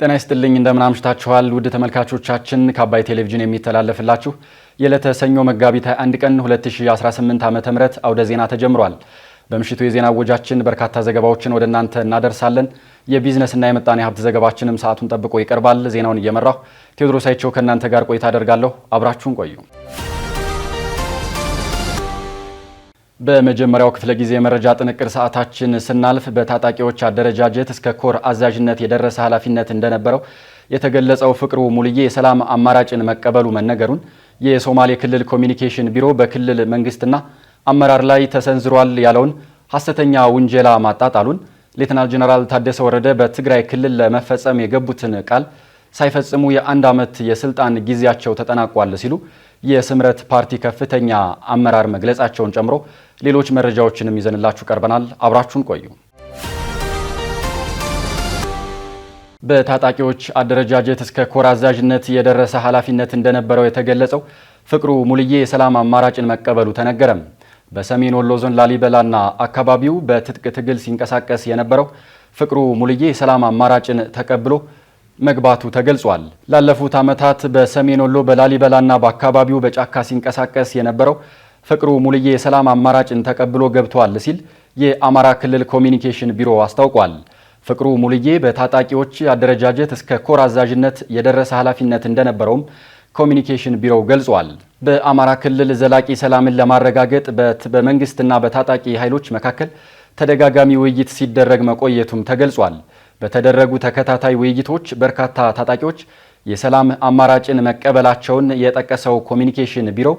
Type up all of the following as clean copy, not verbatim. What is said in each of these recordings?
ጤና ይስጥልኝ እንደምን አምሽታችኋል ውድ ተመልካቾቻችን ከአባይ ቴሌቪዥን የሚተላለፍላችሁ የዕለተ ሰኞ መጋቢት 21 ቀን 2018 ዓ.ም አውደ ዜና ተጀምሯል። በምሽቱ የዜና ወጃችን በርካታ ዘገባዎችን ወደ እናንተ እናደርሳለን። የቢዝነስና የመጣኔ ሀብት ዘገባችንም ሰዓቱን ጠብቆ ይቀርባል። ዜናውን እየመራሁ ቴዎድሮስ አይቸው ከእናንተ ጋር ቆይታ አደርጋለሁ። አብራችሁን ቆዩ። በመጀመሪያው ክፍለ ጊዜ መረጃ ጥንቅር ሰዓታችን ስናልፍ በታጣቂዎች አደረጃጀት እስከ ኮር አዛዥነት የደረሰ ኃላፊነት እንደነበረው የተገለጸው ፍቅሩ ሙልዬ የሰላም አማራጭን መቀበሉ መነገሩን የሶማሌ ክልል ኮሚኒኬሽን ቢሮ በክልል መንግስትና አመራር ላይ ተሰንዝሯል ያለውን ሐሰተኛ ውንጀላ ማጣጣሉን ሌተናል ጀነራል ታደሰ ወረደ በትግራይ ክልል ለመፈጸም የገቡትን ቃል ሳይፈጽሙ የአንድ ዓመት የስልጣን ጊዜያቸው ተጠናቋል ሲሉ የስምረት ፓርቲ ከፍተኛ አመራር መግለጻቸውን ጨምሮ ሌሎች መረጃዎችንም ይዘንላችሁ ቀርበናል። አብራችሁን ቆዩ። በታጣቂዎች አደረጃጀት እስከ ኮር አዛዥነት የደረሰ ኃላፊነት እንደነበረው የተገለጸው ፍቅሩ ሙልዬ የሰላም አማራጭን መቀበሉ ተነገረም። በሰሜን ወሎ ዞን ላሊበላና አካባቢው በትጥቅ ትግል ሲንቀሳቀስ የነበረው ፍቅሩ ሙልዬ የሰላም አማራጭን ተቀብሎ መግባቱ ተገልጿል። ላለፉት ዓመታት በሰሜን ወሎ በላሊበላና በአካባቢው በጫካ ሲንቀሳቀስ የነበረው ፍቅሩ ሙልዬ የሰላም አማራጭን ተቀብሎ ገብቷል ሲል የአማራ ክልል ኮሚኒኬሽን ቢሮ አስታውቋል። ፍቅሩ ሙልዬ በታጣቂዎች አደረጃጀት እስከ ኮር አዛዥነት የደረሰ ኃላፊነት እንደነበረውም ኮሚኒኬሽን ቢሮው ገልጿል። በአማራ ክልል ዘላቂ ሰላምን ለማረጋገጥ በመንግስትና በታጣቂ ኃይሎች መካከል ተደጋጋሚ ውይይት ሲደረግ መቆየቱም ተገልጿል። በተደረጉ ተከታታይ ውይይቶች በርካታ ታጣቂዎች የሰላም አማራጭን መቀበላቸውን የጠቀሰው ኮሚኒኬሽን ቢሮ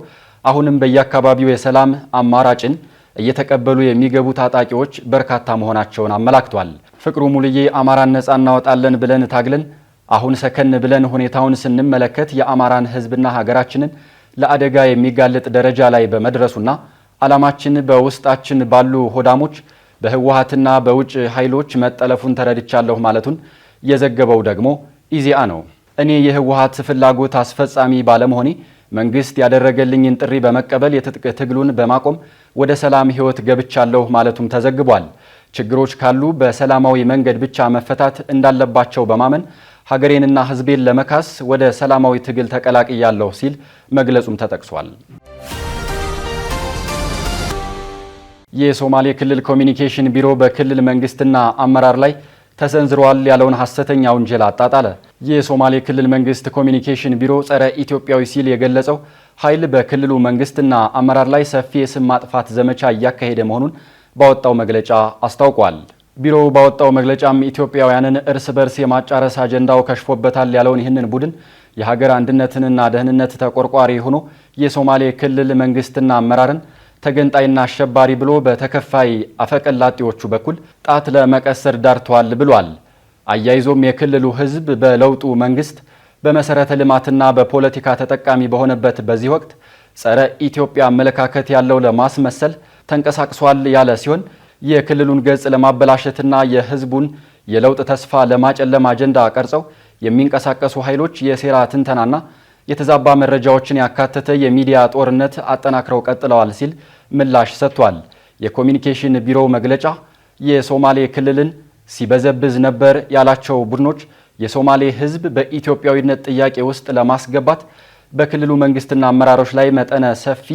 አሁንም በየአካባቢው የሰላም አማራጭን እየተቀበሉ የሚገቡ ታጣቂዎች በርካታ መሆናቸውን አመላክቷል። ፍቅሩ ሙልዬ አማራን ነፃ እናወጣለን ብለን ታግለን አሁን ሰከን ብለን ሁኔታውን ስንመለከት የአማራን ሕዝብና ሀገራችንን ለአደጋ የሚጋለጥ ደረጃ ላይ በመድረሱና ዓላማችን በውስጣችን ባሉ ሆዳሞች በህወሓትና በውጭ ኃይሎች መጠለፉን ተረድቻለሁ ማለቱን የዘገበው ደግሞ ኢዜአ ነው። እኔ የህወሓት ፍላጎት አስፈጻሚ ባለመሆኔ መንግስት ያደረገልኝን ጥሪ በመቀበል የትጥቅ ትግሉን በማቆም ወደ ሰላም ህይወት ገብቻለሁ ማለቱም ተዘግቧል። ችግሮች ካሉ በሰላማዊ መንገድ ብቻ መፈታት እንዳለባቸው በማመን ሀገሬንና ህዝቤን ለመካስ ወደ ሰላማዊ ትግል ተቀላቅያለሁ ሲል መግለጹም ተጠቅሷል። የሶማሌ ክልል ኮሚኒኬሽን ቢሮ በክልል መንግስትና አመራር ላይ ተሰንዝሯል ያለውን ሐሰተኛ ውንጀላ አጣጣለ። የሶማሌ ክልል መንግስት ኮሚኒኬሽን ቢሮ ጸረ ኢትዮጵያዊ ሲል የገለጸው ኃይል በክልሉ መንግስትና አመራር ላይ ሰፊ የስም ማጥፋት ዘመቻ እያካሄደ መሆኑን ባወጣው መግለጫ አስታውቋል። ቢሮው ባወጣው መግለጫም ኢትዮጵያውያንን እርስ በርስ የማጫረስ አጀንዳው ከሽፎበታል ያለውን ይህንን ቡድን የሀገር አንድነትንና ደህንነት ተቆርቋሪ ሆኖ የሶማሌ ክልል መንግስትና አመራርን ተገንጣይና አሸባሪ ብሎ በተከፋይ አፈቀላጤዎቹ በኩል ጣት ለመቀሰር ዳርቷል ብሏል። አያይዞም የክልሉ ህዝብ በለውጡ መንግስት በመሰረተ ልማትና በፖለቲካ ተጠቃሚ በሆነበት በዚህ ወቅት ጸረ ኢትዮጵያ አመለካከት ያለው ለማስመሰል ተንቀሳቅሷል ያለ ሲሆን የክልሉን ገጽ ለማበላሸትና የህዝቡን የለውጥ ተስፋ ለማጨለም አጀንዳ ቀርጸው የሚንቀሳቀሱ ኃይሎች የሴራ ትንተናና የተዛባ መረጃዎችን ያካተተ የሚዲያ ጦርነት አጠናክረው ቀጥለዋል ሲል ምላሽ ሰጥቷል። የኮሚኒኬሽን ቢሮው መግለጫ የሶማሌ ክልልን ሲበዘብዝ ነበር ያላቸው ቡድኖች የሶማሌ ህዝብ በኢትዮጵያዊነት ጥያቄ ውስጥ ለማስገባት በክልሉ መንግስትና አመራሮች ላይ መጠነ ሰፊ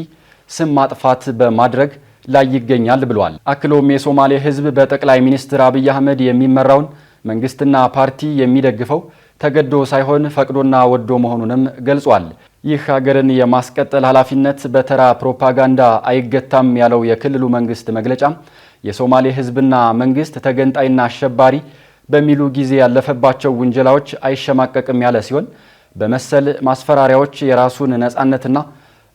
ስም ማጥፋት በማድረግ ላይ ይገኛል ብሏል። አክሎም የሶማሌ ህዝብ በጠቅላይ ሚኒስትር አብይ አህመድ የሚመራውን መንግስትና ፓርቲ የሚደግፈው ተገዶ ሳይሆን ፈቅዶና ወዶ መሆኑንም ገልጿል። ይህ ሀገርን የማስቀጠል ኃላፊነት በተራ ፕሮፓጋንዳ አይገታም ያለው የክልሉ መንግስት መግለጫ የሶማሌ ህዝብና መንግስት ተገንጣይና አሸባሪ በሚሉ ጊዜ ያለፈባቸው ውንጀላዎች አይሸማቀቅም ያለ ሲሆን በመሰል ማስፈራሪያዎች የራሱን ነፃነትና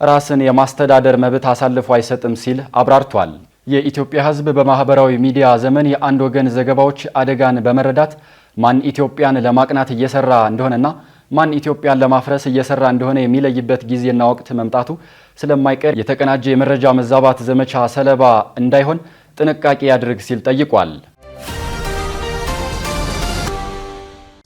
ራስን የማስተዳደር መብት አሳልፎ አይሰጥም ሲል አብራርቷል። የኢትዮጵያ ህዝብ በማህበራዊ ሚዲያ ዘመን የአንድ ወገን ዘገባዎች አደጋን በመረዳት ማን ኢትዮጵያን ለማቅናት እየሰራ እንደሆነና ማን ኢትዮጵያን ለማፍረስ እየሰራ እንደሆነ የሚለይበት ጊዜና ወቅት መምጣቱ ስለማይቀር የተቀናጀ የመረጃ መዛባት ዘመቻ ሰለባ እንዳይሆን ጥንቃቄ ያድርግ ሲል ጠይቋል።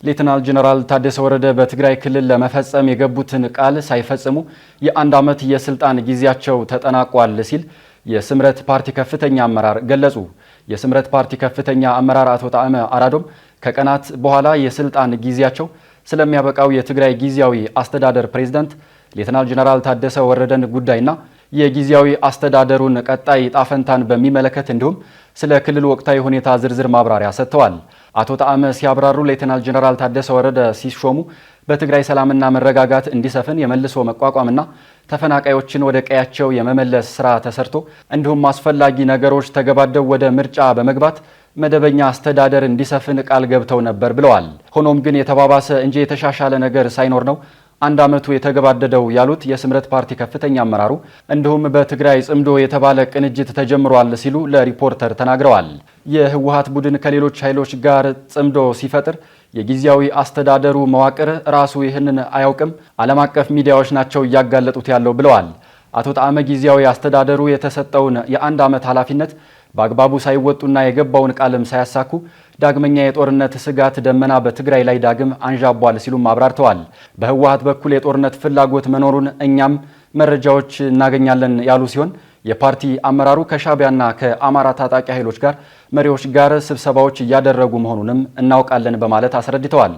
ሌተናል ጀነራል ታደሰ ወረደ በትግራይ ክልል ለመፈጸም የገቡትን ቃል ሳይፈጽሙ የአንድ ዓመት የስልጣን ጊዜያቸው ተጠናቋል ሲል የስምረት ፓርቲ ከፍተኛ አመራር ገለጹ። የስምረት ፓርቲ ከፍተኛ አመራር አቶ ጣዕመ አራዶም ከቀናት በኋላ የስልጣን ጊዜያቸው ስለሚያበቃው የትግራይ ጊዜያዊ አስተዳደር ፕሬዝዳንት ሌተናል ጀነራል ታደሰ ወረደን ጉዳይና የጊዜያዊ አስተዳደሩን ቀጣይ ጣፈንታን በሚመለከት እንዲሁም ስለ ክልሉ ወቅታዊ ሁኔታ ዝርዝር ማብራሪያ ሰጥተዋል። አቶ ጣዕመ ሲያብራሩ ሌተናል ጀነራል ታደሰ ወረደ ሲሾሙ በትግራይ ሰላምና መረጋጋት እንዲሰፍን የመልሶ መቋቋምና ተፈናቃዮችን ወደ ቀያቸው የመመለስ ስራ ተሰርቶ እንዲሁም አስፈላጊ ነገሮች ተገባደው ወደ ምርጫ በመግባት መደበኛ አስተዳደር እንዲሰፍን ቃል ገብተው ነበር ብለዋል። ሆኖም ግን የተባባሰ እንጂ የተሻሻለ ነገር ሳይኖር ነው አንድ ዓመቱ የተገባደደው ያሉት የስምረት ፓርቲ ከፍተኛ አመራሩ እንዲሁም በትግራይ ጽምዶ የተባለ ቅንጅት ተጀምሯል ሲሉ ለሪፖርተር ተናግረዋል። የህወሓት ቡድን ከሌሎች ኃይሎች ጋር ጽምዶ ሲፈጥር የጊዜያዊ አስተዳደሩ መዋቅር ራሱ ይህንን አያውቅም፣ ዓለም አቀፍ ሚዲያዎች ናቸው እያጋለጡት ያለው ብለዋል። አቶ ጣዕመ ጊዜያዊ አስተዳደሩ የተሰጠውን የአንድ ዓመት ኃላፊነት በአግባቡ ሳይወጡና የገባውን ቃልም ሳያሳኩ ዳግመኛ የጦርነት ስጋት ደመና በትግራይ ላይ ዳግም አንዣቧል ሲሉም አብራርተዋል። በህወሓት በኩል የጦርነት ፍላጎት መኖሩን እኛም መረጃዎች እናገኛለን ያሉ ሲሆን የፓርቲ አመራሩ ከሻዕቢያና ከአማራ ታጣቂ ኃይሎች ጋር መሪዎች ጋር ስብሰባዎች እያደረጉ መሆኑንም እናውቃለን በማለት አስረድተዋል።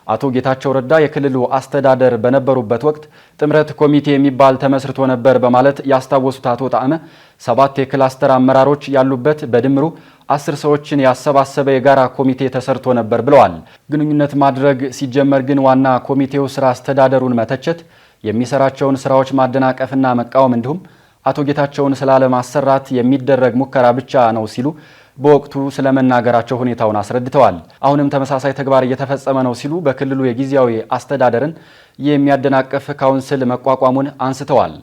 አቶ ጌታቸው ረዳ የክልሉ አስተዳደር በነበሩበት ወቅት ጥምረት ኮሚቴ የሚባል ተመስርቶ ነበር በማለት ያስታወሱት አቶ ጣዕመ 7 የክላስተር አመራሮች ያሉበት በድምሩ 10 ሰዎችን ያሰባሰበ የጋራ ኮሚቴ ተሰርቶ ነበር ብለዋል። ግንኙነት ማድረግ ሲጀመር ግን ዋና ኮሚቴው ስራ አስተዳደሩን መተቸት፣ የሚሰራቸውን ስራዎች ማደናቀፍና መቃወም እንዲሁም አቶ ጌታቸውን ስላለማሰራት የሚደረግ ሙከራ ብቻ ነው ሲሉ በወቅቱ ስለመናገራቸው ሁኔታውን አስረድተዋል። አሁንም ተመሳሳይ ተግባር እየተፈጸመ ነው ሲሉ በክልሉ የጊዜያዊ አስተዳደርን የሚያደናቅፍ ካውንስል መቋቋሙን አንስተዋል።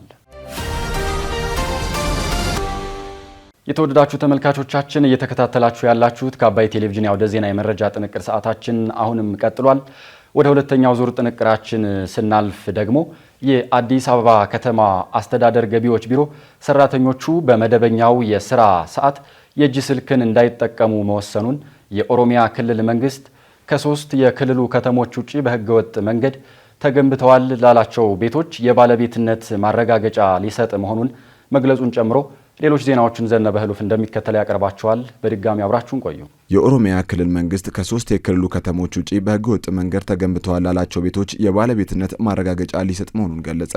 የተወደዳችሁ ተመልካቾቻችን እየተከታተላችሁ ያላችሁት ከአባይ ቴሌቪዥን ያውደ ዜና የመረጃ ጥንቅር ሰዓታችን አሁንም ቀጥሏል። ወደ ሁለተኛው ዙር ጥንቅራችን ስናልፍ ደግሞ የአዲስ አበባ ከተማ አስተዳደር ገቢዎች ቢሮ ሰራተኞቹ በመደበኛው የስራ ሰዓት የእጅ ስልክን እንዳይጠቀሙ መወሰኑን የኦሮሚያ ክልል መንግስት ከ3 የክልሉ ከተሞች ውጪ በህገወጥ መንገድ ተገንብተዋል ላላቸው ቤቶች የባለቤትነት ማረጋገጫ ሊሰጥ መሆኑን መግለጹን ጨምሮ ሌሎች ዜናዎችን ዘነበ ህሉፍ እንደሚከተል ያቀርባቸዋል። በድጋሚ አብራችሁን ቆዩ። የኦሮሚያ ክልል መንግስት ከ3 የክልሉ ከተሞች ውጪ በህገወጥ መንገድ ተገንብተዋል ላላቸው ቤቶች የባለቤትነት ማረጋገጫ ሊሰጥ መሆኑን ገለጸ።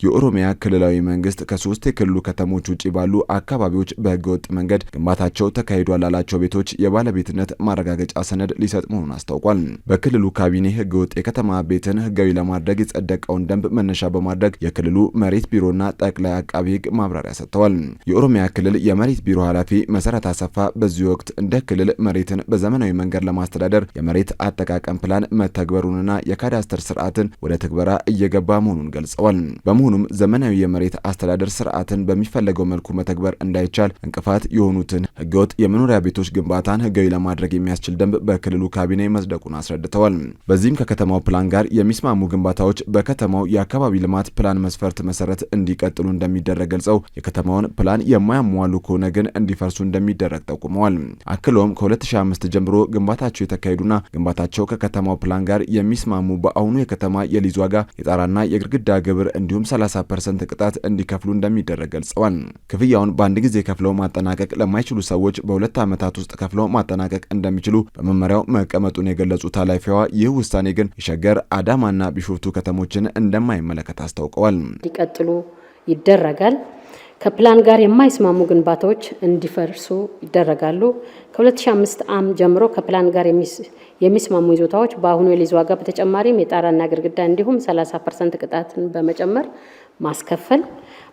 የኦሮሚያ ክልላዊ መንግስት ከ3 የክልሉ ከተሞች ውጪ ባሉ አካባቢዎች በህገወጥ መንገድ ግንባታቸው ተካሂዷል ላላቸው ቤቶች የባለቤትነት ማረጋገጫ ሰነድ ሊሰጥ መሆኑን አስታውቋል። በክልሉ ካቢኔ ህገወጥ የከተማ ቤትን ህጋዊ ለማድረግ የጸደቀውን ደንብ መነሻ በማድረግ የክልሉ መሬት ቢሮና ጠቅላይ አቃቢ ህግ ማብራሪያ ሰጥተዋል። የኦሮሚያ ክልል የመሬት ቢሮ ኃላፊ መሰረት አሰፋ በዚህ ወቅት እንደ ክልል መሬትን በዘመናዊ መንገድ ለማስተዳደር የመሬት አጠቃቀም ፕላን መተግበሩንና የካዳስተር ስርዓትን ወደ ትግበራ እየገባ መሆኑን ገልጸዋል። በመሆኑም ዘመናዊ የመሬት አስተዳደር ስርዓትን በሚፈለገው መልኩ መተግበር እንዳይቻል እንቅፋት የሆኑትን ህገወጥ የመኖሪያ ቤቶች ግንባታን ህጋዊ ለማድረግ የሚያስችል ደንብ በክልሉ ካቢኔ መጽደቁን አስረድተዋል። በዚህም ከከተማው ፕላን ጋር የሚስማሙ ግንባታዎች በከተማው የአካባቢ ልማት ፕላን መስፈርት መሰረት እንዲቀጥሉ እንደሚደረግ ገልጸው የከተማውን ፕላን የማያሟሉ ከሆነ ግን እንዲፈርሱ እንደሚደረግ ጠቁመዋል። አክሎም ከ2005 ጀምሮ ግንባታቸው የተካሄዱና ግንባታቸው ከከተማው ፕላን ጋር የሚስማሙ በአሁኑ የከተማ የሊዝ ዋጋ የጣራና የግድግዳ ግብር እንዲሁም 30% ቅጣት እንዲከፍሉ እንደሚደረግ ገልጸዋል። ክፍያውን በአንድ ጊዜ ከፍለው ማጠናቀቅ ለማይችሉ ሰዎች በ2 ዓመታት ውስጥ ከፍለው ማጠናቀቅ እንደሚችሉ በመመሪያው መቀመጡን የገለጹት ኃላፊዋ ይህ ውሳኔ ግን የሸገር አዳማና ቢሾፍቱ ከተሞችን እንደማይመለከት አስታውቀዋል። ሊቀጥሉ ይደረጋል። ከፕላን ጋር የማይስማሙ ግንባታዎች እንዲፈርሱ ይደረጋሉ። ከ2005 ዓ.ም ጀምሮ ከፕላን ጋር የሚስማሙ ይዞታዎች በአሁኑ የሊዝ ዋጋ በተጨማሪም የጣራና ግድግዳ እንዲሁም 30% ቅጣትን በመጨመር ማስከፈል፣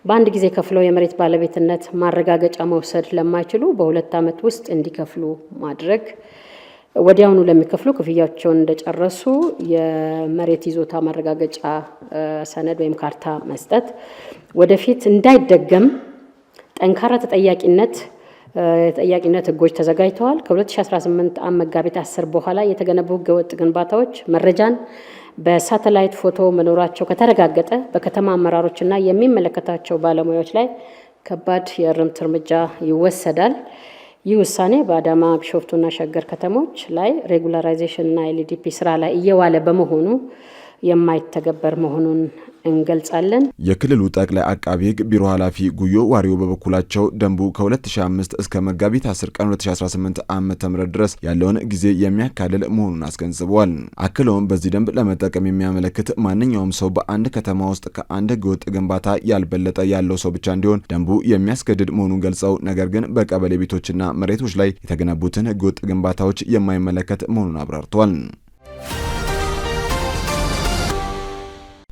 በአንድ ጊዜ ከፍለው የመሬት ባለቤትነት ማረጋገጫ መውሰድ ለማይችሉ በ2 ዓመት ውስጥ እንዲከፍሉ ማድረግ፣ ወዲያውኑ ለሚከፍሉ ክፍያቸውን እንደጨረሱ የመሬት ይዞታ ማረጋገጫ ሰነድ ወይም ካርታ መስጠት፣ ወደፊት እንዳይደገም ጠንካራ ተጠያቂነት ህጎች ተዘጋጅተዋል። ከ2018 ዓ.ም መጋቢት 10 በኋላ የተገነቡ ህገወጥ ግንባታዎች መረጃን በሳተላይት ፎቶ መኖራቸው ከተረጋገጠ በከተማ አመራሮችና የሚመለከታቸው ባለሙያዎች ላይ ከባድ የእርምት እርምጃ ይወሰዳል። ይህ ውሳኔ በአዳማ ቢሾፍቱና ሸገር ከተሞች ላይ ሬጉላራይዜሽን እና ኤልዲፒ ስራ ላይ እየዋለ በመሆኑ የማይተገበር መሆኑን እንገልጻለን። የክልሉ ጠቅላይ አቃቢ ሕግ ቢሮ ኃላፊ ጉዮ ዋሪዮ በበኩላቸው ደንቡ ከ2005 እስከ መጋቢት 10 ቀን 2018 ዓ.ም ድረስ ያለውን ጊዜ የሚያካልል መሆኑን አስገንዝበዋል። አክለውም በዚህ ደንብ ለመጠቀም የሚያመለክት ማንኛውም ሰው በአንድ ከተማ ውስጥ ከአንድ ህገወጥ ግንባታ ያልበለጠ ያለው ሰው ብቻ እንዲሆን ደንቡ የሚያስገድድ መሆኑን ገልጸው ነገር ግን በቀበሌ ቤቶችና መሬቶች ላይ የተገነቡትን ህገወጥ ግንባታዎች የማይመለከት መሆኑን አብራርተዋል።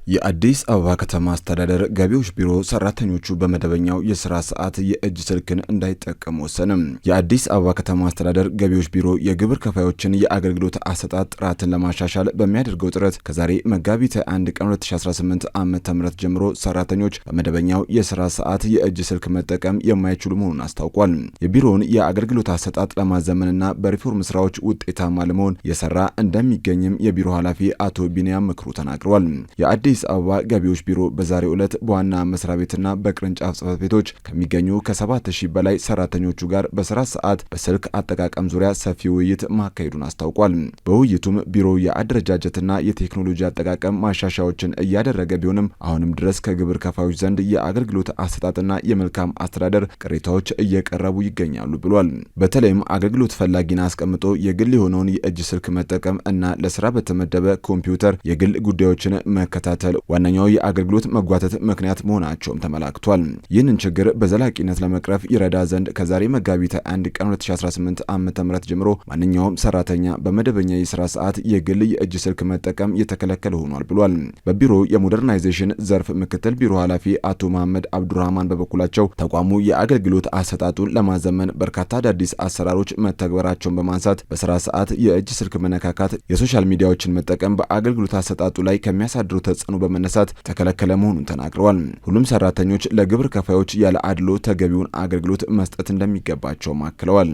የአዲስ አበባ ከተማ አስተዳደር ገቢዎች ቢሮ ሰራተኞቹ በመደበኛው የስራ ሰዓት የእጅ ስልክን እንዳይጠቀሙ ወሰነ። የአዲስ አበባ ከተማ አስተዳደር ገቢዎች ቢሮ የግብር ከፋዮችን የአገልግሎት አሰጣጥ ጥራትን ለማሻሻል በሚያደርገው ጥረት ከዛሬ መጋቢት 1 ቀን 2018 ዓ.ም ጀምሮ ሰራተኞች በመደበኛው የስራ ሰዓት የእጅ ስልክ መጠቀም የማይችሉ መሆኑን አስታውቋል። የቢሮውን የአገልግሎት አሰጣጥ ለማዘመንና በሪፎርም ስራዎች ውጤታማ ለመሆን የሰራ እንደሚገኝም የቢሮ ኃላፊ አቶ ቢኒያም ምክሩ ተናግረዋል። የአዲስ አበባ ገቢዎች ቢሮ በዛሬው ዕለት በዋና መስሪያ ቤትና በቅርንጫፍ ጽሕፈት ቤቶች ከሚገኙ ከ7000 በላይ ሰራተኞቹ ጋር በስራ ሰዓት በስልክ አጠቃቀም ዙሪያ ሰፊ ውይይት ማካሄዱን አስታውቋል። በውይይቱም ቢሮው የአደረጃጀትና የቴክኖሎጂ አጠቃቀም ማሻሻያዎችን እያደረገ ቢሆንም አሁንም ድረስ ከግብር ከፋዮች ዘንድ የአገልግሎት አሰጣጥና የመልካም አስተዳደር ቅሬታዎች እየቀረቡ ይገኛሉ ብሏል። በተለይም አገልግሎት ፈላጊን አስቀምጦ የግል የሆነውን የእጅ ስልክ መጠቀም እና ለስራ በተመደበ ኮምፒውተር የግል ጉዳዮችን መከታተል ዋነኛው የአገልግሎት መጓተት ምክንያት መሆናቸውም ተመላክቷል። ይህንን ችግር በዘላቂነት ለመቅረፍ ይረዳ ዘንድ ከዛሬ መጋቢት 1 ቀን 2018 ዓ.ም ጀምሮ ማንኛውም ሰራተኛ በመደበኛ የስራ ሰዓት የግል የእጅ ስልክ መጠቀም የተከለከለ ሆኗል ብሏል። በቢሮ የሞደርናይዜሽን ዘርፍ ምክትል ቢሮ ኃላፊ አቶ መሐመድ አብዱራህማን በበኩላቸው ተቋሙ የአገልግሎት አሰጣጡን ለማዘመን በርካታ አዳዲስ አሰራሮች መተግበራቸውን በማንሳት በስራ ሰዓት የእጅ ስልክ መነካካት፣ የሶሻል ሚዲያዎችን መጠቀም በአገልግሎት አሰጣጡ ላይ ከሚያሳድሩ ተጽዕኖ በመነሳት ተከለከለ መሆኑን ተናግረዋል። ሁሉም ሰራተኞች ለግብር ከፋዮች ያለ አድሎ ተገቢውን አገልግሎት መስጠት እንደሚገባቸው አክለዋል።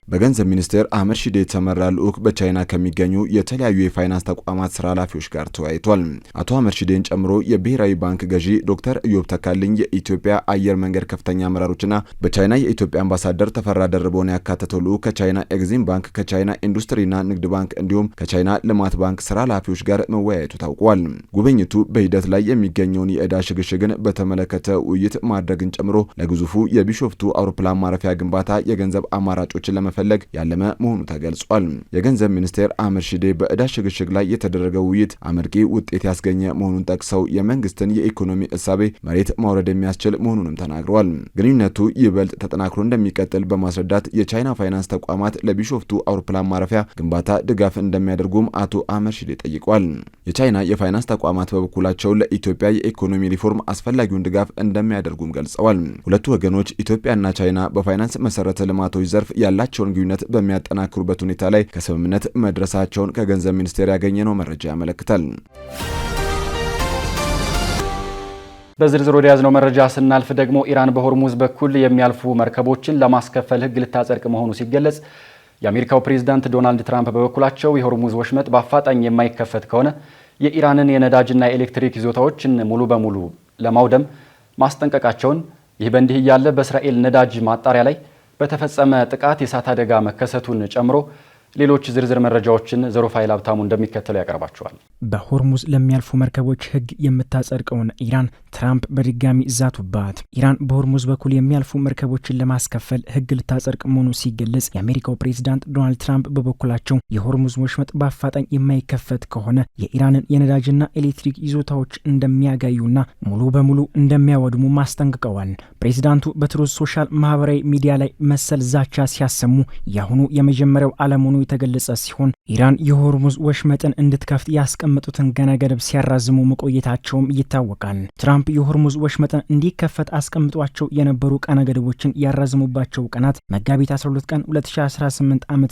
በገንዘብ ሚኒስቴር አህመድ ሺዴ የተመራ ልዑክ በቻይና ከሚገኙ የተለያዩ የፋይናንስ ተቋማት ስራ ኃላፊዎች ጋር ተወያይቷል። አቶ አህመድ ሺዴን ጨምሮ የብሔራዊ ባንክ ገዢ ዶክተር ኢዮብ ተካልኝ፣ የኢትዮጵያ አየር መንገድ ከፍተኛ አመራሮችና በቻይና የኢትዮጵያ አምባሳደር ተፈራ ደርበውን ያካተተው ልዑክ ከቻይና ኤግዚም ባንክ፣ ከቻይና ኢንዱስትሪና ንግድ ባንክ እንዲሁም ከቻይና ልማት ባንክ ስራ ኃላፊዎች ጋር መወያየቱ ታውቋል። ጉብኝቱ በሂደት ላይ የሚገኘውን የዕዳ ሽግሽግን በተመለከተ ውይይት ማድረግን ጨምሮ ለግዙፉ የቢሾፍቱ አውሮፕላን ማረፊያ ግንባታ የገንዘብ አማራጮችን ለመፈለግ ያለመ መሆኑ ተገልጿል። የገንዘብ ሚኒስቴር አህመድ ሺዴ በዕዳ ሽግሽግ ላይ የተደረገው ውይይት አመርቂ ውጤት ያስገኘ መሆኑን ጠቅሰው የመንግስትን የኢኮኖሚ እሳቤ መሬት ማውረድ የሚያስችል መሆኑንም ተናግረዋል። ግንኙነቱ ይበልጥ ተጠናክሮ እንደሚቀጥል በማስረዳት የቻይና ፋይናንስ ተቋማት ለቢሾፍቱ አውሮፕላን ማረፊያ ግንባታ ድጋፍ እንደሚያደርጉም አቶ አህመድ ሺዴ ጠይቋል። የቻይና የፋይናንስ ተቋማት በበኩላቸው ለኢትዮጵያ የኢኮኖሚ ሪፎርም አስፈላጊውን ድጋፍ እንደሚያደርጉም ገልጸዋል። ሁለቱ ወገኖች ኢትዮጵያና ቻይና በፋይናንስ መሰረተ ልማቶች ዘርፍ ያላቸውን ግንኙነት በሚያጠናክሩበት ሁኔታ ላይ ከስምምነት መድረሳቸውን ከገንዘብ ሚኒስቴር ያገኘነው መረጃ ያመለክታል። በዝርዝር ወደ ያዝነው መረጃ ስናልፍ ደግሞ ኢራን በሆርሙዝ በኩል የሚያልፉ መርከቦችን ለማስከፈል ሕግ ልታጸድቅ መሆኑ ሲገለጽ፣ የአሜሪካው ፕሬዝዳንት ዶናልድ ትራምፕ በበኩላቸው የሆርሙዝ ወሽመጥ በአፋጣኝ የማይከፈት ከሆነ የኢራንን የነዳጅና የኤሌክትሪክ ይዞታዎችን ሙሉ በሙሉ ለማውደም ማስጠንቀቃቸውን፣ ይህ በእንዲህ እያለ በእስራኤል ነዳጅ ማጣሪያ ላይ በተፈጸመ ጥቃት የእሳት አደጋ መከሰቱን ጨምሮ ሌሎች ዝርዝር መረጃዎችን ዘሮፋይል ሀብታሙ እንደሚከተለው ያቀርባቸዋል። በሆርሙዝ ለሚያልፉ መርከቦች ሕግ የምታጸድቀውን ኢራን ትራምፕ በድጋሚ ዛቱባት። ኢራን በሆርሙዝ በኩል የሚያልፉ መርከቦችን ለማስከፈል ሕግ ልታጸድቅ መሆኑ ሲገለጽ፣ የአሜሪካው ፕሬዝዳንት ዶናልድ ትራምፕ በበኩላቸው የሆርሙዝ ወሽመጥ በአፋጣኝ የማይከፈት ከሆነ የኢራንን የነዳጅና ኤሌክትሪክ ይዞታዎች እንደሚያጋዩና ሙሉ በሙሉ እንደሚያወድሙ ማስጠንቅቀዋል። ፕሬዝዳንቱ በትሩዝ ሶሻል ማህበራዊ ሚዲያ ላይ መሰል ዛቻ ሲያሰሙ የአሁኑ የመጀመሪያው አለመሆኑ የተገለጸ ሲሆን ኢራን የሆርሙዝ ወሽመጥን እንድትከፍት ያስቀመጡትን ገና ገደብ ሲያራዝሙ መቆየታቸውም ይታወቃል። ትራምፕ የሆርሙዝ ወሽመጥን እንዲከፈት አስቀምጧቸው የነበሩ ቀነ ገደቦችን ያራዝሙባቸው ቀናት መጋቢት 12 ቀን 2018 ዓ.ም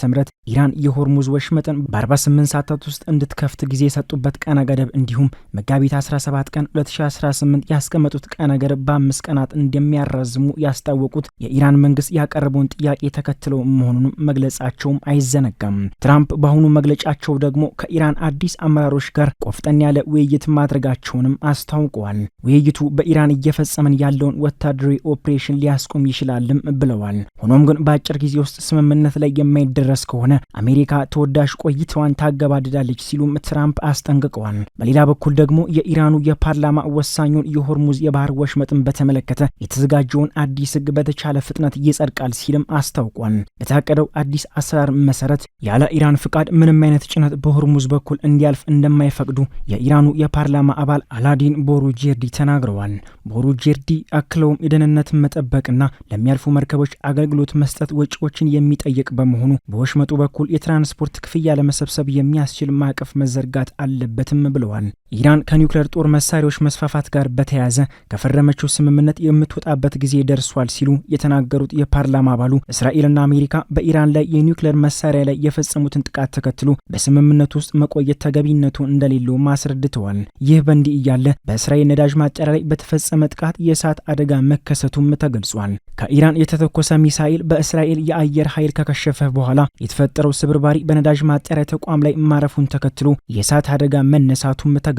ኢራን የሆርሙዝ ወሽመጥን በ48 ሰዓታት ውስጥ እንድትከፍት ጊዜ የሰጡበት ቀነ ገደብ እንዲሁም መጋቢት 17 ቀን 2018 ያስቀመጡት ቀነ ገደብ በ5 ቀናት እንደሚያራዝሙ ያስታወቁት የኢራን መንግስት ያቀረበውን ጥያቄ ተከትለው መሆኑንም መግለጻቸውም አይዘነጋም። ትራምፕ በአሁኑ መግለጫቸው ደግሞ ከኢራን አዲስ አመራሮች ጋር ቆፍጠን ያለ ውይይት ማድረጋቸውንም አስታውቀዋል። ውይይቱ በኢራን እየፈጸመን ያለውን ወታደራዊ ኦፕሬሽን ሊያስቆም ይችላልም ብለዋል። ሆኖም ግን በአጭር ጊዜ ውስጥ ስምምነት ላይ የማይደረስ ከሆነ ከሆነ አሜሪካ ተወዳጅ ቆይታዋን ታገባድዳለች ሲሉም ትራምፕ አስጠንቅቀዋል። በሌላ በኩል ደግሞ የኢራኑ የፓርላማ ወሳኙን የሆርሙዝ የባህር ወሽመጥን በተመለከተ የተዘጋጀውን አዲስ ሕግ በተቻለ ፍጥነት ይጸድቃል ሲልም አስታውቋል። በታቀደው አዲስ አሰራር መሰረት ያለ ኢራን ፍቃድ ምንም አይነት ጭነት በሆርሙዝ በኩል እንዲያልፍ እንደማይፈቅዱ የኢራኑ የፓርላማ አባል አላዲን ቦሩጀርዲ ተናግረዋል። ቦሩጀርዲ አክለውም የደህንነትን መጠበቅና ለሚያልፉ መርከቦች አገልግሎት መስጠት ወጪዎችን የሚጠይቅ በመሆኑ በወሽመጡ በኩል የትራንስፖርት ክፍያ ለመሰብሰብ የሚያስችል ማዕቀፍ መዘርጋት አለበትም ብለዋል። ኢራን ከኒውክሌር ጦር መሳሪያዎች መስፋፋት ጋር በተያያዘ ከፈረመችው ስምምነት የምትወጣበት ጊዜ ደርሷል ሲሉ የተናገሩት የፓርላማ አባሉ እስራኤልና አሜሪካ በኢራን ላይ የኒውክሌር መሳሪያ ላይ የፈጸሙትን ጥቃት ተከትሎ በስምምነቱ ውስጥ መቆየት ተገቢነቱ እንደሌለው ማስረድተዋል። ይህ በእንዲህ እያለ በእስራኤል ነዳጅ ማጣሪያ ላይ በተፈጸመ ጥቃት የእሳት አደጋ መከሰቱም ተገልጿል። ከኢራን የተተኮሰ ሚሳኤል በእስራኤል የአየር ኃይል ከከሸፈ በኋላ የተፈጠረው ስብርባሪ በነዳጅ ማጣሪያ ተቋም ላይ ማረፉን ተከትሎ የእሳት አደጋ መነሳቱም ተገልጿል።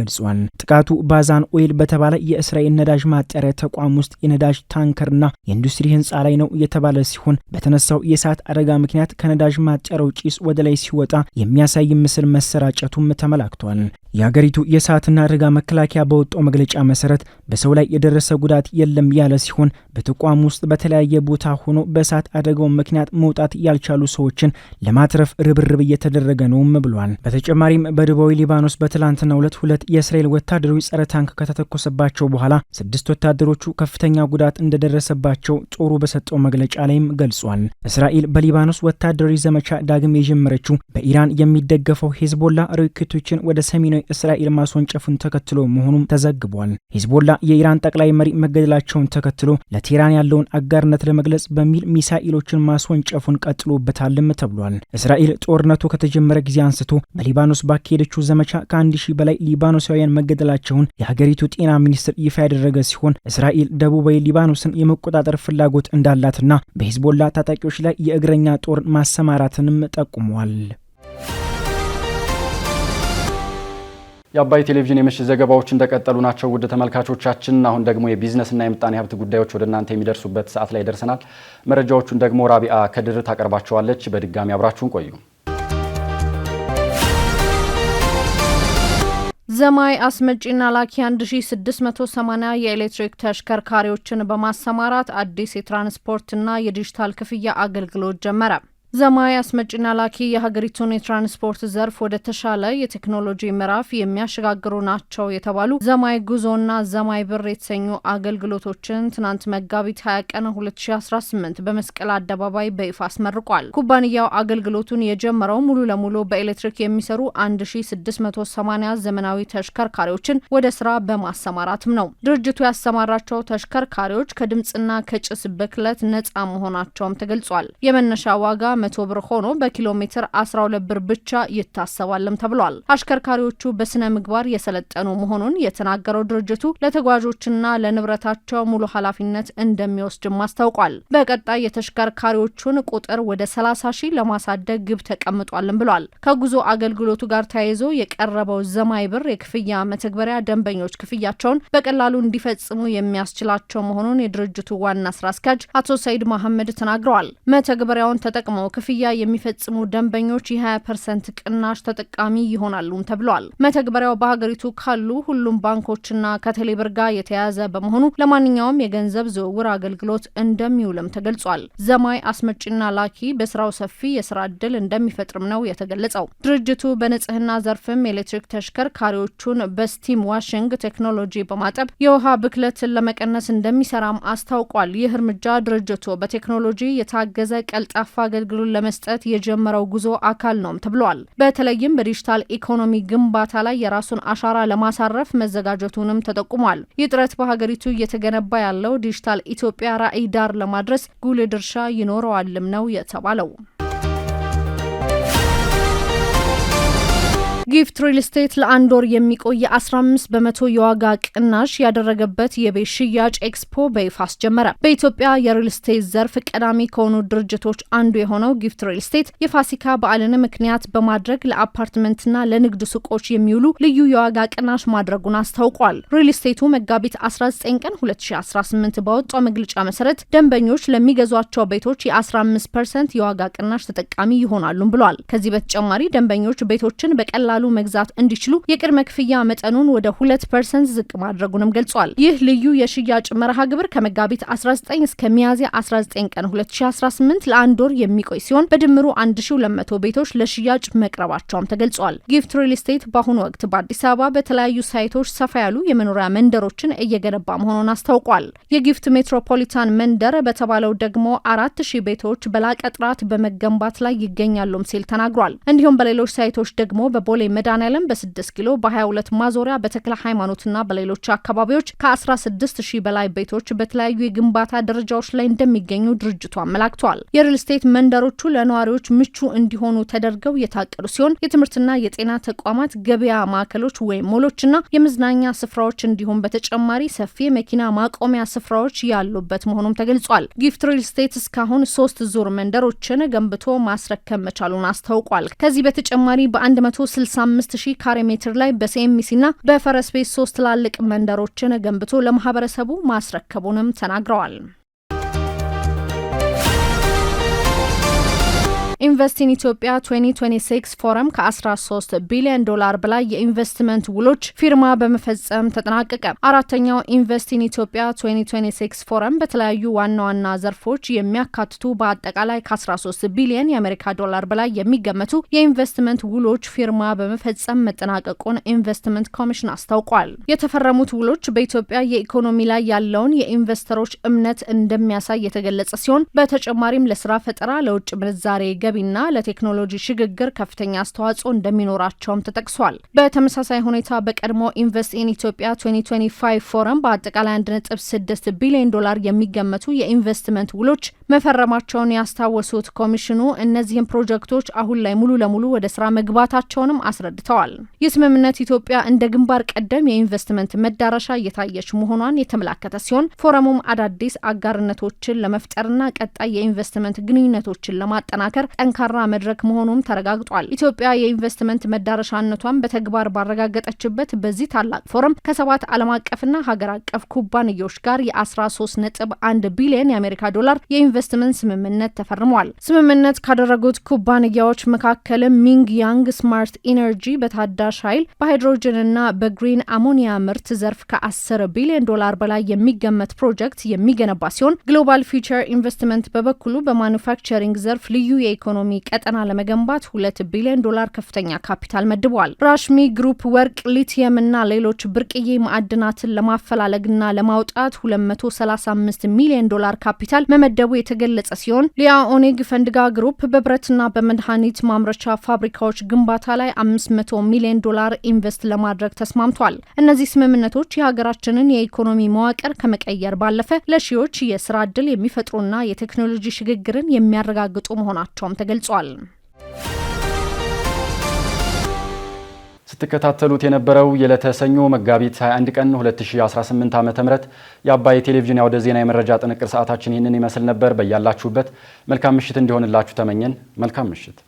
ጥቃቱ ባዛን ኦይል በተባለ የእስራኤል ነዳጅ ማጣሪያ ተቋም ውስጥ የነዳጅ ታንከርና የኢንዱስትሪ ህንፃ ላይ ነው የተባለ ሲሆን በተነሳው የእሳት አደጋ ምክንያት ከነዳጅ ማጣሪያው ጭስ ወደ ላይ ሲወጣ የሚያሳይ ምስል መሰራጨቱም ተመላክቷል። የሀገሪቱ የእሳትና አደጋ መከላከያ በወጣው መግለጫ መሰረት በሰው ላይ የደረሰ ጉዳት የለም ያለ ሲሆን በተቋም ውስጥ በተለያየ ቦታ ሆኖ በእሳት አደጋው ምክንያት መውጣት ያልቻሉ ሰዎችን ለማትረፍ ርብርብ እየተደረገ ነውም ብሏል። በተጨማሪም በደቡባዊ ሊባኖስ በትላንትናው ዕለት 2 የእስራኤል ወታደሮች ጸረ ታንክ ከተተኮሰባቸው በኋላ 6 ወታደሮቹ ከፍተኛ ጉዳት እንደደረሰባቸው ጦሩ በሰጠው መግለጫ ላይም ገልጿል። እስራኤል በሊባኖስ ወታደራዊ ዘመቻ ዳግም የጀመረችው በኢራን የሚደገፈው ሄዝቦላ ሮኬቶችን ወደ ሰሜናዊ እስራኤል ማስወንጨፉን ተከትሎ መሆኑም ተዘግቧል። ሄዝቦላ የኢራን ጠቅላይ መሪ መገደላቸውን ተከትሎ ለቴህራን ያለውን አጋርነት ለመግለጽ በሚል ሚሳኤሎችን ማስወንጨፉን ቀጥሎበታልም ተብሏል። እስራኤል ጦርነቱ ከተጀመረ ጊዜ አንስቶ በሊባኖስ ባካሄደችው ዘመቻ ከ1000 በላይ ሊባኖሳውያን መገደላቸውን የሀገሪቱ ጤና ሚኒስቴር ይፋ ያደረገ ሲሆን እስራኤል ደቡባዊ ሊባኖስን የመቆጣጠር ፍላጎት እንዳላትና በሄዝቦላ ታጣቂዎች ላይ የእግረኛ ጦር ማሰማራትንም ጠቁመዋል። የአባይ ቴሌቪዥን የምሽት ዘገባዎች እንደቀጠሉ ናቸው። ውድ ተመልካቾቻችን፣ አሁን ደግሞ የቢዝነስና የምጣኔ ሀብት ጉዳዮች ወደ እናንተ የሚደርሱበት ሰዓት ላይ ደርሰናል። መረጃዎቹን ደግሞ ራቢአ ከድር ታቀርባቸዋለች። በድጋሚ አብራችሁን ቆዩ። ዘማይ አስመጪና ላኪ 1680 የኤሌክትሪክ ተሽከርካሪዎችን በማሰማራት አዲስ የትራንስፖርትና የዲጂታል ክፍያ አገልግሎት ጀመረ። ዘማይ አስመጪና ላኪ የሀገሪቱን የትራንስፖርት ዘርፍ ወደ ተሻለ የቴክኖሎጂ ምዕራፍ የሚያሸጋግሩ ናቸው የተባሉ ዘማይ ጉዞና ዘማይ ብር የተሰኙ አገልግሎቶችን ትናንት መጋቢት 20 ቀን 2018 በመስቀል አደባባይ በይፋ አስመርቋል። ኩባንያው አገልግሎቱን የጀመረው ሙሉ ለሙሉ በኤሌክትሪክ የሚሰሩ 1680 ዘመናዊ ተሽከርካሪዎችን ወደ ስራ በማሰማራትም ነው። ድርጅቱ ያሰማራቸው ተሽከርካሪዎች ከድምፅና ከጭስ ብክለት ነፃ መሆናቸውም ተገልጿል። የመነሻ ዋጋ 100 ብር ሆኖ በኪሎ ሜትር 12 ብር ብቻ ይታሰባልም ተብሏል። አሽከርካሪዎቹ በስነ ምግባር የሰለጠኑ መሆኑን የተናገረው ድርጅቱ ለተጓዦችና ለንብረታቸው ሙሉ ኃላፊነት እንደሚወስድም አስታውቋል። በቀጣይ የተሽከርካሪዎቹን ቁጥር ወደ 30 ሺህ ለማሳደግ ግብ ተቀምጧልም ብሏል። ከጉዞ አገልግሎቱ ጋር ተያይዞ የቀረበው ዘማይ ብር የክፍያ መተግበሪያ ደንበኞች ክፍያቸውን በቀላሉ እንዲፈጽሙ የሚያስችላቸው መሆኑን የድርጅቱ ዋና ስራ አስኪያጅ አቶ ሰይድ መሐመድ ተናግረዋል። መተግበሪያውን ተጠቅመው ክፍያ የሚፈጽሙ ደንበኞች የ20% ቅናሽ ተጠቃሚ ይሆናሉ ተብሏል። መተግበሪያው በሀገሪቱ ካሉ ሁሉም ባንኮችና ከቴሌብር ጋር የተያያዘ በመሆኑ ለማንኛውም የገንዘብ ዝውውር አገልግሎት እንደሚውልም ተገልጿል። ዘማይ አስመጪና ላኪ በስራው ሰፊ የስራ ዕድል እንደሚፈጥርም ነው የተገለጸው። ድርጅቱ በንጽህና ዘርፍም ኤሌክትሪክ ተሽከርካሪዎቹን በስቲም ዋሽንግ ቴክኖሎጂ በማጠብ የውሃ ብክለትን ለመቀነስ እንደሚሰራም አስታውቋል። ይህ እርምጃ ድርጅቱ በቴክኖሎጂ የታገዘ ቀልጣፋ አገልግሎት ለመስጠት የጀመረው ጉዞ አካል ነው ተብሏል። በተለይም በዲጂታል ኢኮኖሚ ግንባታ ላይ የራሱን አሻራ ለማሳረፍ መዘጋጀቱንም ተጠቁሟል። ይህ ጥረት በሀገሪቱ እየተገነባ ያለው ዲጂታል ኢትዮጵያ ራዕይ ዳር ለማድረስ ጉልህ ድርሻ ይኖረዋልም ነው የተባለው። ጊፍት ሪል ስቴት ለአንድ ወር የሚቆይ 15 በመቶ የዋጋ ቅናሽ ያደረገበት የቤት ሽያጭ ኤክስፖ በይፋ አስጀመረ። በኢትዮጵያ የሪል ስቴት ዘርፍ ቀዳሚ ከሆኑ ድርጅቶች አንዱ የሆነው ጊፍት ሪል ስቴት የፋሲካ በዓልን ምክንያት በማድረግ ለአፓርትመንትና ለንግድ ሱቆች የሚውሉ ልዩ የዋጋ ቅናሽ ማድረጉን አስታውቋል። ሪል ስቴቱ መጋቢት 19 ቀን 2018 ባወጣው መግለጫ መሰረት ደንበኞች ለሚገዟቸው ቤቶች የ15% የዋጋ ቅናሽ ተጠቃሚ ይሆናሉ ብሏል። ከዚህ በተጨማሪ ደንበኞች ቤቶችን በቀላሉ መግዛት እንዲችሉ የቅድመ ክፍያ መጠኑን ወደ 2% ዝቅ ማድረጉንም ገልጿል። ይህ ልዩ የሽያጭ መርሃ ግብር ከመጋቢት 19 እስከ ሚያዝያ 19 ቀን 2018 ለአንድ ወር የሚቆይ ሲሆን በድምሩ 1200 ቤቶች ለሽያጭ መቅረባቸውም ተገልጿል። ጊፍት ሪል ስቴት በአሁኑ ወቅት በአዲስ አበባ በተለያዩ ሳይቶች ሰፋ ያሉ የመኖሪያ መንደሮችን እየገነባ መሆኑን አስታውቋል። የጊፍት ሜትሮፖሊታን መንደር በተባለው ደግሞ 4000 ቤቶች በላቀ ጥራት በመገንባት ላይ ይገኛሉም ሲል ተናግሯል። እንዲሁም በሌሎች ሳይቶች ደግሞ በቦሌ መድኃኔዓለም በ6 ኪሎ በ22 ማዞሪያ በተክለ ሃይማኖትና በሌሎች አካባቢዎች ከ16000 በላይ ቤቶች በተለያዩ የግንባታ ደረጃዎች ላይ እንደሚገኙ ድርጅቱ አመላክቷል። የሪል ስቴት መንደሮቹ ለነዋሪዎች ምቹ እንዲሆኑ ተደርገው የታቀዱ ሲሆን የትምህርትና የጤና ተቋማት፣ ገበያ ማዕከሎች ወይም ሞሎችና የመዝናኛ ስፍራዎች እንዲሁም በተጨማሪ ሰፊ መኪና ማቆሚያ ስፍራዎች ያሉበት መሆኑም ተገልጿል። ጊፍት ሪል ስቴት እስካሁን 3 ዙር መንደሮችን ገንብቶ ማስረከብ መቻሉን አስታውቋል። ከዚህ በተጨማሪ በ165000 ካሬ ሜትር ላይ በሲኤምሲና በፈረስ ቤት 3 ትላልቅ መንደሮችን ገንብቶ ለማህበረሰቡ ማስረከቡንም ተናግረዋል። ኢንቨስት ኢን ኢትዮጵያ 2026 ፎረም ከ13 ቢሊዮን ዶላር በላይ የኢንቨስትመንት ውሎች ፊርማ በመፈጸም ተጠናቀቀ። አራተኛው ኢንቨስት ኢን ኢትዮጵያ 2026 ፎረም በተለያዩ ዋና ዋና ዘርፎች የሚያካትቱ በአጠቃላይ ከ13 ቢሊዮን የአሜሪካ ዶላር በላይ የሚገመቱ የኢንቨስትመንት ውሎች ፊርማ በመፈጸም መጠናቀቁን ኢንቨስትመንት ኮሚሽን አስታውቋል። የተፈረሙት ውሎች በኢትዮጵያ የኢኮኖሚ ላይ ያለውን የኢንቨስተሮች እምነት እንደሚያሳይ የተገለጸ ሲሆን በተጨማሪም ለስራ ፈጠራ፣ ለውጭ ምንዛሬ ገቢና ለቴክኖሎጂ ሽግግር ከፍተኛ አስተዋጽኦ እንደሚኖራቸውም ተጠቅሷል። በተመሳሳይ ሁኔታ በቀድሞ ኢንቨስት ኢን ኢትዮጵያ 2025 ፎረም በአጠቃላይ 1.6 ቢሊዮን ዶላር የሚገመቱ የኢንቨስትመንት ውሎች መፈረማቸውን ያስታወሱት ኮሚሽኑ እነዚህም ፕሮጀክቶች አሁን ላይ ሙሉ ለሙሉ ወደ ስራ መግባታቸውንም አስረድተዋል። ይህ ስምምነት ኢትዮጵያ እንደ ግንባር ቀደም የኢንቨስትመንት መዳረሻ እየታየች መሆኗን የተመላከተ ሲሆን ፎረሙም አዳዲስ አጋርነቶችን ለመፍጠርና ቀጣይ የኢንቨስትመንት ግንኙነቶችን ለማጠናከር ጠንካራ መድረክ መሆኑም ተረጋግጧል። ኢትዮጵያ የኢንቨስትመንት መዳረሻነቷን በተግባር ባረጋገጠችበት በዚህ ታላቅ ፎረም ከ7 ዓለም አቀፍና ሀገር አቀፍ ኩባንያዎች ጋር የ13.1 ቢሊዮን የአሜሪካ ዶላር የኢንቨስትመንት ስምምነት ተፈርሟል። ስምምነት ካደረጉት ኩባንያዎች መካከል ሚንግ ያንግ ስማርት ኢነርጂ በታዳሽ ኃይል በሃይድሮጅንና በግሪን አሞኒያ ምርት ዘርፍ ከ10 ቢሊዮን ዶላር በላይ የሚገመት ፕሮጀክት የሚገነባ ሲሆን ግሎባል ፊውቸር ኢንቨስትመንት በበኩሉ በማኑፋክቸሪንግ ዘርፍ ልዩ የኢኮኖሚ ቀጠና ለመገንባት 2 ቢሊዮን ዶላር ከፍተኛ ካፒታል መድቧል። ራሽሚ ግሩፕ ወርቅ፣ ሊቲየም እና ሌሎች ብርቅዬ ማዕድናትን ለማፈላለግና ለማውጣት 235 ሚሊዮን ዶላር ካፒታል መመደቡ የተገለጸ ሲሆን ሊያ ኦኔግ ፈንድጋ ግሩፕ በብረትና በመድኃኒት ማምረቻ ፋብሪካዎች ግንባታ ላይ 500 ሚሊዮን ዶላር ኢንቨስት ለማድረግ ተስማምቷል። እነዚህ ስምምነቶች የሀገራችንን የኢኮኖሚ መዋቅር ከመቀየር ባለፈ ለሺዎች የስራ ዕድል የሚፈጥሩና የቴክኖሎጂ ሽግግርን የሚያረጋግጡ መሆናቸውም ተገልጿል። ስትከታተሉት የነበረው የዕለተ ሰኞ መጋቢት 21 ቀን 2018 ዓ.ም የአባይ ቴሌቪዥን ያወደ ዜና የመረጃ ጥንቅር ሰዓታችን ይህንን ይመስል ነበር። በያላችሁበት መልካም ምሽት እንዲሆንላችሁ ተመኘን። መልካም ምሽት።